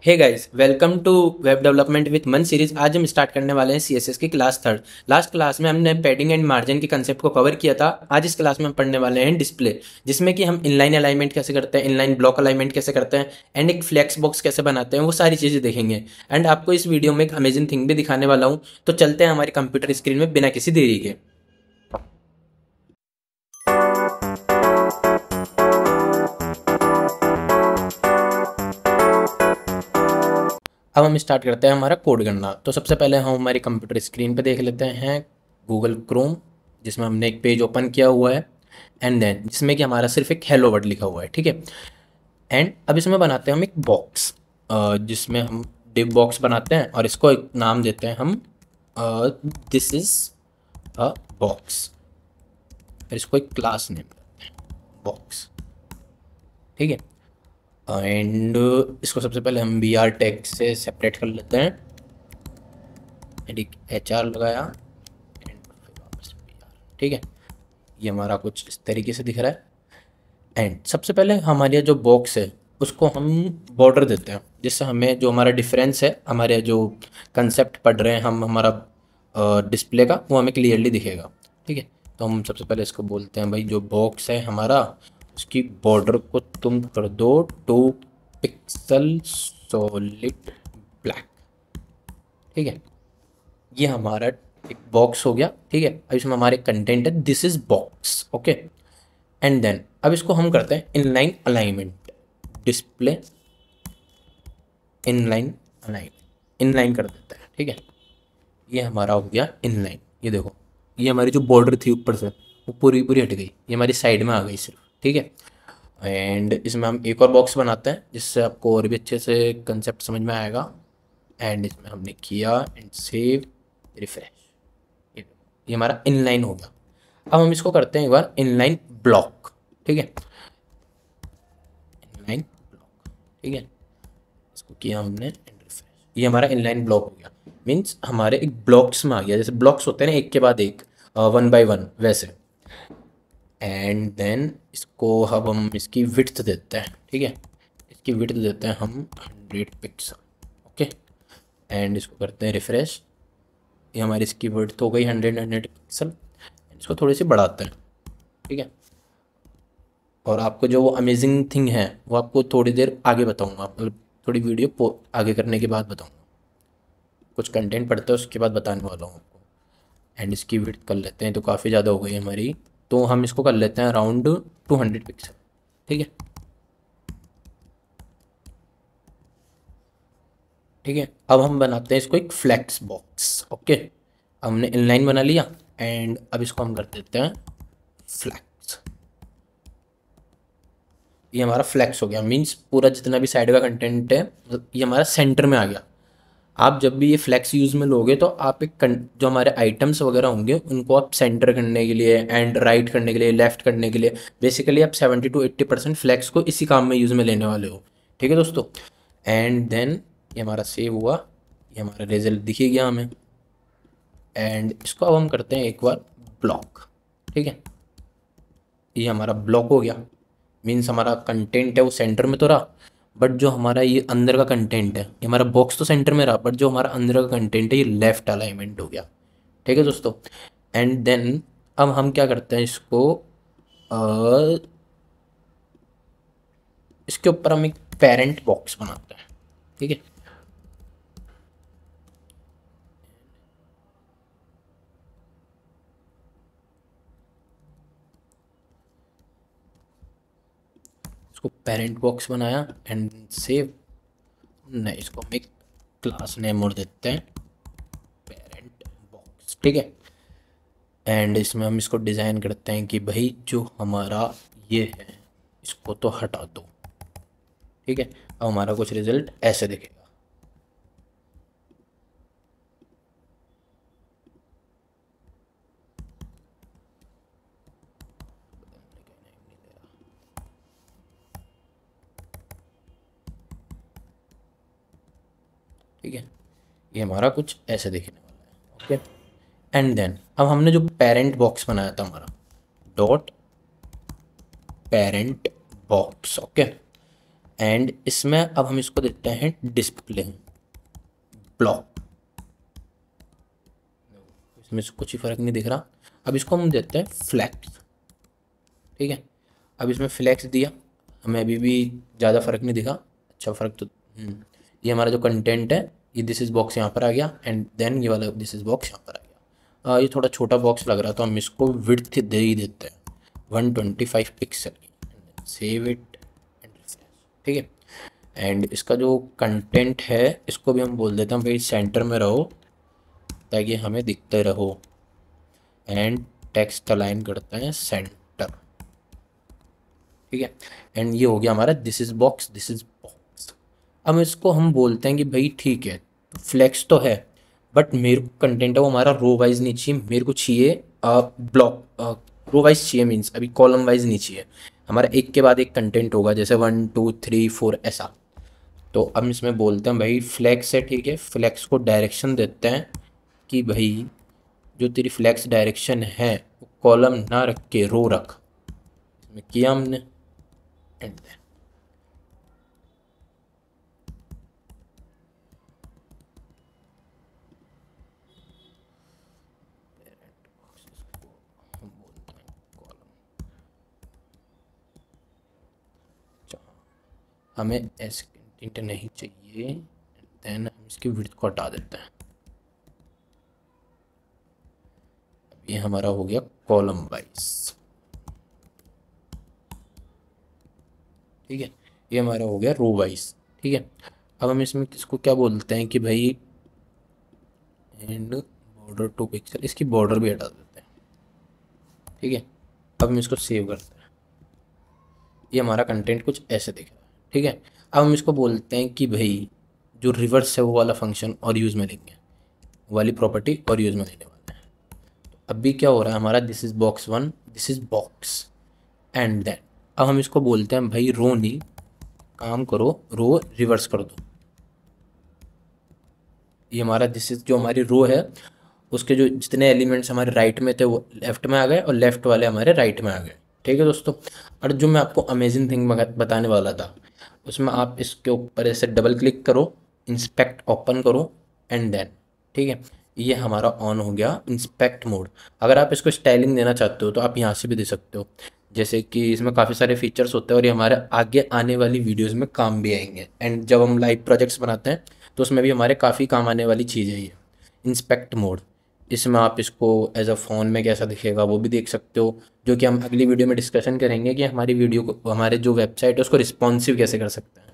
Hey guys, welcome to web development with मन series. आज हम स्टार्ट करने वाले हैं सीएसएस की क्लास थर्ड। लास्ट क्लास में हमने पैडिंग एंड मार्जिन के कंसेप्ट को कवर किया था। आज इस क्लास में हम पढ़ने वाले हैं डिस्प्ले, जिसमें कि हम इनलाइन अलाइनमेंट कैसे करते हैं, इनलाइन ब्लॉक अलाइनमेंट कैसे करते हैं एंड एक फ्लेक्स बॉक्स कैसे बनाते हैं, वो सारी चीज़ें देखेंगे। एंड आपको इस वीडियो में एक अमेजिंग थिंग भी दिखाने वाला हूँ। तो चलते हैं हमारी कंप्यूटर स्क्रीन में बिना किसी देरी के। अब हम स्टार्ट करते हैं हमारा कोड करना। तो सबसे पहले हम हमारी कंप्यूटर स्क्रीन पे देख लेते हैं गूगल क्रोम, जिसमें हमने एक पेज ओपन किया हुआ है एंड देन जिसमें कि हमारा सिर्फ एक हेलो वर्ड लिखा हुआ है, ठीक है। एंड अब इसमें बनाते हैं हम एक बॉक्स, जिसमें हम डिव बॉक्स बनाते हैं और इसको एक नाम देते हैं हम दिस इज अ बॉक्स। फिर इसको एक क्लास नेम देते हैं बॉक्स, ठीक है। एंड इसको सबसे पहले हम बी आर टैग से सेपरेट कर लेते हैं एंड एक एच आर लगाया एंड फिर वापस बी आर, ठीक है। ये हमारा कुछ इस तरीके से दिख रहा है। एंड सबसे पहले हमारे जो बॉक्स है उसको हम बॉर्डर देते हैं, जिससे हमें जो हमारा डिफरेंस है, हमारे जो कंसेप्ट पढ़ रहे हैं हम, हमारा डिस्प्ले का, वो हमें क्लियरली दिखेगा, ठीक है। तो हम सबसे पहले इसको बोलते हैं भाई जो बॉक्स है हमारा, उसकी बॉर्डर को तुम कर दो 2 पिक्सल सॉलिड ब्लैक, ठीक है। ये हमारा एक बॉक्स हो गया, ठीक है। अब इसमें हमारे कंटेंट है this is box, okay. And then अब इसको हम करते हैं inline alignment, display inline alignment, inline कर देते हैं, ठीक है। ये हमारा हो गया इनलाइन। ये देखो, ये हमारी जो बॉर्डर थी ऊपर से वो पूरी पूरी हट गई, ये हमारी साइड में आ गई सिर्फ, ठीक है। एंड इसमें हम एक और बॉक्स बनाते हैं जिससे आपको और भी अच्छे से कंसेप्ट समझ में आएगा। एंड इसमें हमने किया एंड सेव, रिफ्रेश, ये हमारा इनलाइन हो गया। अब हम इसको करते हैं एक बार इनलाइन ब्लॉक, ठीक है। इनलाइन ब्लॉक, ठीक है। इसको किया हमने एंड रिफ्रेश, ये हमारा इनलाइन ब्लॉक हो गया। मीन्स हमारे एक ब्लॉक्स में आ गया, जैसे ब्लॉक्स होते हैं ना एक के बाद एक, वन बाय वन, वैसे। एंड देन इसको अब हम इसकी विड्थ देते हैं, ठीक है। इसकी विड्थ देते हैं हम 100 पिक्सल, ओके। एंड इसको करते हैं रिफ्रेश, ये हमारी इसकी विड्थ हो गई 100 पिक्सल। इसको थोड़ी सी बढ़ाते हैं, ठीक है। और आपको जो वो अमेजिंग थिंग है वो आपको थोड़ी देर आगे बताऊंगा, मतलब थोड़ी वीडियो आगे करने के बाद बताऊंगा। कुछ कंटेंट पढ़ते हैं उसके बाद बताने वाला हूँ आपको। एंड इसकी विड्थ कर लेते हैं, तो काफ़ी ज़्यादा हो गई हमारी, तो हम इसको कर लेते हैं अराउंड 200 पिक्सल, ठीक है। ठीक है, अब हम बनाते हैं इसको एक फ्लैक्स बॉक्स, ओके। हमने इनलाइन बना लिया एंड अब इसको हम कर देते हैं फ्लैक्स। ये हमारा फ्लैक्स हो गया, मीन्स पूरा जितना भी साइड का कंटेंट है मतलब ये हमारा सेंटर में आ गया। आप जब भी ये फ्लैक्स यूज़ में लोगे तो आप जो हमारे आइटम्स वगैरह होंगे उनको आप सेंटर करने के लिए एंड राइट करने के लिए, लेफ्ट करने के लिए, बेसिकली आप 70 to 80% फ्लैक्स को इसी काम में यूज़ में लेने वाले हो, ठीक है दोस्तों। एंड देन ये हमारा सेव हुआ, ये हमारा रिजल्ट दिख ही गया हमें। एंड इसको अब हम करते हैं एक बार ब्लॉक, ठीक है। ये हमारा ब्लॉक हो गया, मीन्स हमारा कंटेंट है वो सेंटर में तो रहा, बट जो हमारा ये अंदर का कंटेंट है, ये हमारा बॉक्स तो सेंटर में रहा, बट जो हमारा अंदर का कंटेंट है ये लेफ्ट अलाइनमेंट हो गया, ठीक है दोस्तों। एंड देन अब हम क्या करते हैं इसको, इसके ऊपर हम एक पेरेंट बॉक्स बनाते हैं, ठीक है। इसको पेरेंट बॉक्स बनाया एंड सेव, नहीं इसको हम एक क्लास नेम और देते हैं पेरेंट बॉक्स, ठीक है। एंड इसमें हम इसको डिज़ाइन करते हैं कि भाई जो हमारा ये है इसको तो हटा दो, ठीक है। अब हमारा कुछ रिजल्ट ऐसे दिखेगा। ठीक है, ये हमारा कुछ ऐसे दिखने वाला है, ओके। एंड देन अब हमने जो पेरेंट बॉक्स बनाया था हमारा, dot parent box, okay. And इसमें अब हम इसको देते हैं डिस्प्ले ब्लॉक, इसमें से कुछ ही फ़र्क नहीं दिख रहा। अब इसको हम देते हैं फ्लैक्स, ठीक है। अब इसमें फ्लैक्स दिया, हमें अभी भी ज़्यादा फ़र्क नहीं दिखा, अच्छा फ़र्क तो ये हमारा जो कंटेंट है ये दिस इज़ बॉक्स यहाँ पर आ गया, एंड देन ये वाला दिस इज़ बॉक्स यहाँ पर आ गया। ये थोड़ा छोटा बॉक्स लग रहा, तो हम इसको विड्थ दे ही देते हैं 125 पिक्सल की, सेव इट एंड रिफ्रेश, ठीक है। एंड इसका जो कंटेंट है इसको भी हम बोल देते हैं भाई सेंटर में रहो ताकि हमें दिखते रहो, एंड टेक्स्ट अलाइन करते हैं सेंटर, ठीक है। एंड ये हो गया हमारा this is box, this is box. अब इसको हम बोलते हैं कि भाई ठीक है फ्लेक्स तो है, बट मेरे को कंटेंट है वो हमारा रो वाइज नहीं चाहिए, मेरे को चाहिए ब्लॉक, रो वाइज चाहिए, मीन्स अभी कॉलम वाइज नहीं चाहिए, हमारा एक के बाद एक कंटेंट होगा, जैसे 1 2 3 4 ऐसा। तो अब इसमें बोलते हैं भाई फ्लेक्स है, ठीक है, फ्लेक्स को डायरेक्शन देते हैं कि भाई जो तेरी फ्लेक्स डायरेक्शन है वो कॉलम ना रख के रो रख, इसमें किया हमने, एंड हमें ऐसे कंटेंट नहीं चाहिए, देन हम इसकी विड्थ को हटा देते हैं। अब ये हमारा हो गया कॉलम वाइज, ठीक है, ये हमारा हो गया रो वाइज, ठीक है। अब हम इसमें किसको क्या बोलते हैं कि भाई एंड बॉर्डर 2 पिक्सल, इसकी बॉर्डर भी हटा देते हैं, ठीक है। अब हम इसको सेव करते हैं, ये हमारा कंटेंट कुछ ऐसे दिख रहा है, ठीक है। अब हम इसको बोलते हैं कि भाई जो रिवर्स है वो वाला फंक्शन और यूज़ में लेंगे, वाली प्रॉपर्टी और यूज़ में लेने वाले हैं। तो अभी क्या हो रहा है हमारा this is box 1, this is box, and then अब हम इसको बोलते हैं भाई रो नहीं, काम करो रो रिवर्स कर दो। ये हमारा दिस इज जो हमारी रो है उसके जो जितने एलिमेंट्स हमारे राइट में थे वो लेफ्ट में आ गए और लेफ्ट वाले हमारे राइट में आ गए, ठीक है दोस्तों। और जो मैं आपको अमेजिंग थिंग बताने वाला था उसमें आप इसके ऊपर ऐसे डबल क्लिक करो, इंस्पेक्ट ओपन करो, एंड देन ठीक है ये हमारा ऑन हो गया इंस्पेक्ट मोड। अगर आप इसको स्टाइलिंग देना चाहते हो तो आप यहाँ से भी दे सकते हो, जैसे कि इसमें काफ़ी सारे फीचर्स होते हैं और ये हमारे आगे आने वाली वीडियोस में काम भी आएंगे, एंड जब हम लाइव प्रोजेक्ट्स बनाते हैं तो उसमें भी हमारे काफ़ी काम आने वाली चीज़ है ये इंस्पेक्ट मोड। इसमें आप इसको एज अ फ़ोन में कैसा दिखेगा वो भी देख सकते हो, जो कि हम अगली वीडियो में डिस्कशन करेंगे कि हमारी वीडियो को हमारे जो वेबसाइट है उसको रिस्पॉन्सिव कैसे कर सकते हैं,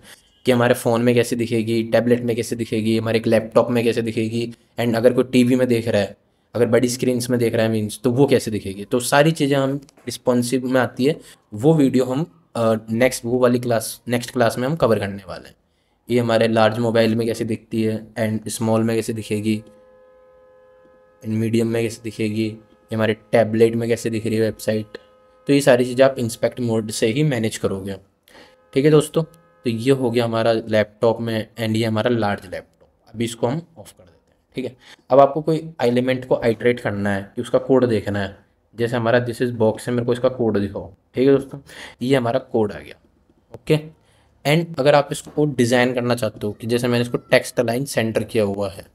कि हमारे फ़ोन में कैसे दिखेगी, टैबलेट में कैसे दिखेगी, हमारे एक लैपटॉप में कैसे दिखेगी, एंड अगर कोई टीवी में देख रहा है, अगर बड़ी स्क्रीन्स में देख रहा है मीन्स, तो वो कैसे दिखेगी। तो सारी चीज़ें हम रिस्पॉन्सिव में आती है, वो वीडियो हम नेक्स्ट वो वाली क्लास नेक्स्ट क्लास में हम कवर करने वाले हैं। ये हमारे लार्ज मोबाइल में कैसे दिखती है, एंड स्मॉल में कैसे दिखेगी, एंड मीडियम में कैसे दिखेगी, ये हमारे टैबलेट में कैसे दिख रही है वेबसाइट। तो ये सारी चीज़ें आप इंस्पेक्ट मोड से ही मैनेज करोगे, ठीक है दोस्तों। तो ये हो गया हमारा लैपटॉप में, एंड ये हमारा लार्ज लैपटॉप। अभी इसको हम ऑफ कर देते हैं, ठीक है। अब आपको कोई एलिमेंट को आइटरेट करना है कि उसका कोड देखना है, जैसे हमारा दिस इज बॉक्स है, मेरे को इसका कोड दिखाओ, ठीक है दोस्तों। ये हमारा कोड आ गया, ओके। एंड अगर आप इसको डिज़ाइन करना चाहते हो कि जैसे मैंने इसको टेक्स्ट लाइन सेंटर किया हुआ है,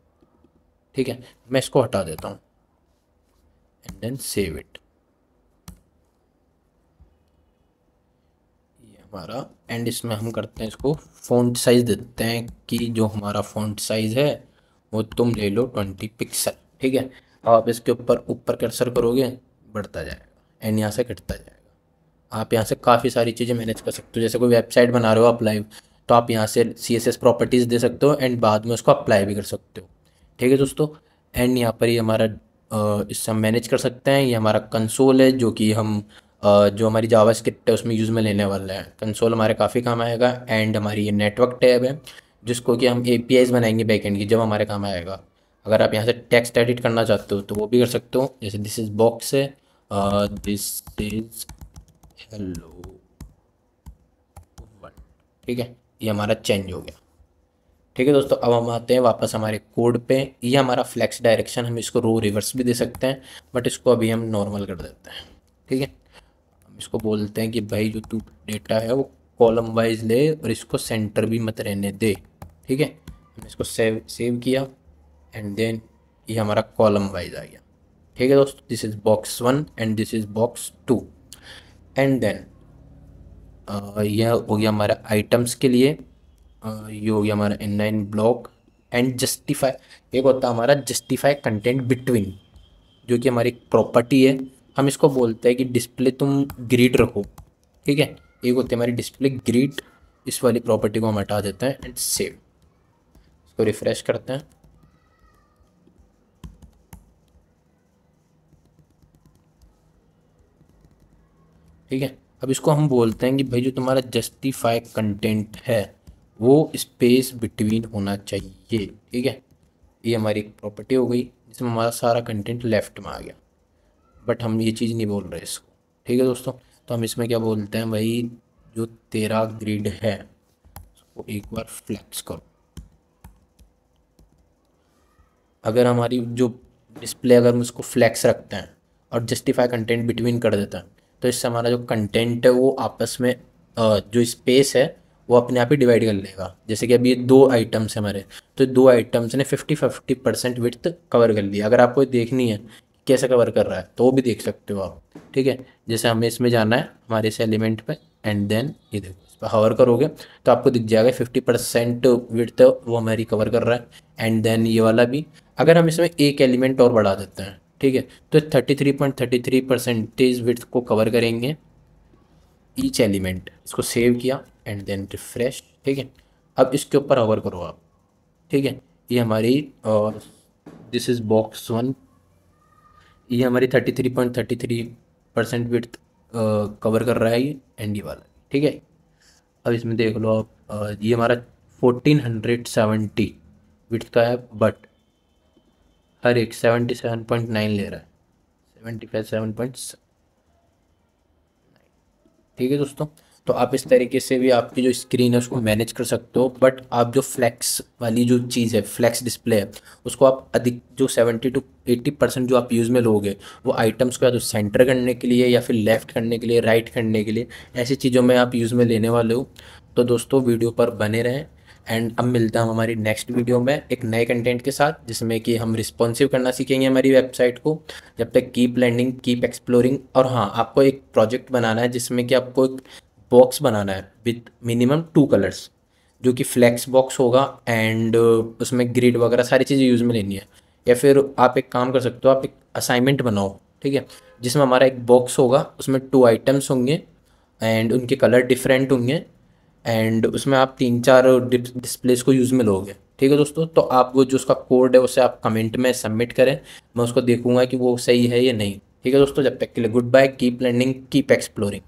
ठीक है, मैं इसको हटा देता हूँ एंड देन सेव इट। ये हमारा, एंड इसमें हम करते हैं इसको फ़ॉन्ट साइज़ देते हैं कि जो हमारा फ़ॉन्ट साइज़ है वो तुम ले लो 20 पिक्सल, ठीक है। अब आप इसके ऊपर ऊपर कर्सर करोगे बढ़ता जाएगा एंड यहाँ से घटता जाएगा। आप यहाँ से काफ़ी सारी चीज़ें मैनेज कर सकते हो, जैसे कोई वेबसाइट बना रहे हो आप लाइव, तो आप यहाँ से CSS प्रॉपर्टीज़ दे सकते हो एंड बाद में उसको अप्लाई भी कर सकते हो, ठीक है दोस्तों। एंड यहाँ पर ये हमारा इससे हम मैनेज कर सकते हैं। ये हमारा कंसोल है जो कि हम जो हमारी जावा स्क्रिप्ट है उसमें यूज़ में लेने वाला है। कंसोल हमारे काफ़ी काम आएगा, एंड हमारी ये नेटवर्क टैब है जिसको कि हम APIs बनाएंगे बैकएंड की, जब हमारे काम आएगा। अगर आप यहाँ से टेक्स्ट एडिट करना चाहते हो तो वो भी कर सकते हो, जैसे दिस इज़ बॉक्स है, दिस इज़ हेलो वन, ठीक है, ये हमारा चेंज हो गया, ठीक है दोस्तों। अब हम आते हैं वापस हमारे कोड पे। ये हमारा फ्लेक्स डायरेक्शन, हम इसको रो रिवर्स भी दे सकते हैं, बट इसको अभी हम नॉर्मल कर देते हैं, ठीक है। हम इसको बोलते हैं कि भाई जो तू डेटा है वो कॉलम वाइज ले और इसको सेंटर भी मत रहने दे। ठीक है, हमने इसको सेव किया एंड देन ये हमारा कॉलम वाइज आ गया। ठीक है दोस्तों, this is box 1 and this is box 2। And then यह हो गया हमारा आइटम्स के लिए। ये हो गया हमारा इनलाइन ब्लॉक एंड जस्टिफाई। एक होता है हमारा जस्टिफाई कंटेंट बिटवीन, जो कि हमारी प्रॉपर्टी है। हम इसको बोलते हैं कि डिस्प्ले तुम ग्रिड रखो। ठीक है, एक होती है हमारी डिस्प्ले ग्रिड। इस वाली प्रॉपर्टी को हम हटा देते हैं एंड सेव। इसको रिफ्रेश करते हैं। ठीक है, अब इसको हम बोलते हैं कि भाई जो तुम्हारा जस्टिफाई कंटेंट है वो स्पेस बिटवीन होना चाहिए। ठीक है, ये हमारी एक प्रॉपर्टी हो गई जिसमें हमारा सारा कंटेंट लेफ्ट में आ गया, बट हम ये चीज़ नहीं बोल रहे इसको। ठीक है दोस्तों, तो हम इसमें क्या बोलते हैं, भाई जो तेरा ग्रिड है उसको एक बार फ्लैक्स करो। अगर हमारी जो डिस्प्ले अगर हम उसको फ्लैक्स रखते हैं और जस्टिफाई कंटेंट बिटवीन कर देते हैं तो इससे हमारा जो कंटेंट है वो आपस में जो स्पेस है वो अपने आप ही डिवाइड कर लेगा। जैसे कि अभी ये 2 आइटम्स हैं हमारे, तो 2 आइटम्स ने 50-50% विड्थ कवर कर लिया। अगर आपको देखनी है कैसे कवर कर रहा है तो वो भी देख सकते हो आप। ठीक है, जैसे हमें इसमें जाना है हमारे इस एलिमेंट पे एंड देन ये देखो इस पर हवर करोगे तो आपको दिख जाएगा 50% विड्थ वो हमारी कवर कर रहा है। एंड देन ये वाला भी, अगर हम इसमें एक एलिमेंट और बढ़ा देते हैं, ठीक है, तो 33.33% विड्थ को कवर करेंगे ईच एलिमेंट। इसको सेव किया एंड देन रिफ्रेश। ठीक है, अब इसके ऊपर हवर करो आप। ठीक है, ये हमारी दिस इज़ बॉक्स 1। ये हमारी 33.33% विड्थ कवर कर रहा है ये एंड ये वाला। ठीक है, अब इसमें देख लो आप, ये हमारा 1470 विड्थ का है, बट हर एक 77.9 ले रहा है, 75.7। ठीक है दोस्तों, तो आप इस तरीके से भी आपकी जो स्क्रीन है उसको मैनेज कर सकते हो। बट आप जो फ्लैक्स वाली जो चीज़ है, फ्लैक्स डिस्प्ले है, उसको आप अधिक जो 70-80% जो आप यूज़ में लोगे वो आइटम्स को या तो सेंटर करने के लिए या फिर लेफ़्ट करने के लिए, राइट करने के लिए, ऐसी चीज़ों में आप यूज़ में लेने वाले हो। तो दोस्तों वीडियो पर बने रहें एंड अब मिलता है हमारी नेक्स्ट वीडियो में एक नए कंटेंट के साथ, जिसमें कि हम रिस्पॉन्सिव करना सीखेंगे हमारी वेबसाइट को। जब तक कीप लर्निंग, कीप एक्सप्लोरिंग। और हाँ, आपको एक प्रोजेक्ट बनाना है जिसमें कि आपको एक बॉक्स बनाना है विथ मिनिमम 2 कलर्स, जो कि फ्लैक्स बॉक्स होगा एंड उसमें ग्रिड वगैरह सारी चीज़ें यूज़ में लेनी है। या फिर आप एक काम कर सकते हो, आप एक असाइनमेंट बनाओ, ठीक है, जिसमें हमारा एक बॉक्स होगा, उसमें 2 आइटम्स होंगे एंड उनके कलर डिफरेंट होंगे एंड उसमें आप 3-4 डिस्प्लेस को यूज़ में लोगे। ठीक है दोस्तों, तो आप वो जो उसका कोड है उसे आप कमेंट में सबमिट करें, मैं उसको देखूंगा कि वो सही है या नहीं। ठीक है दोस्तों, जब तक के लिए goodbye, keep learning, keep exploring.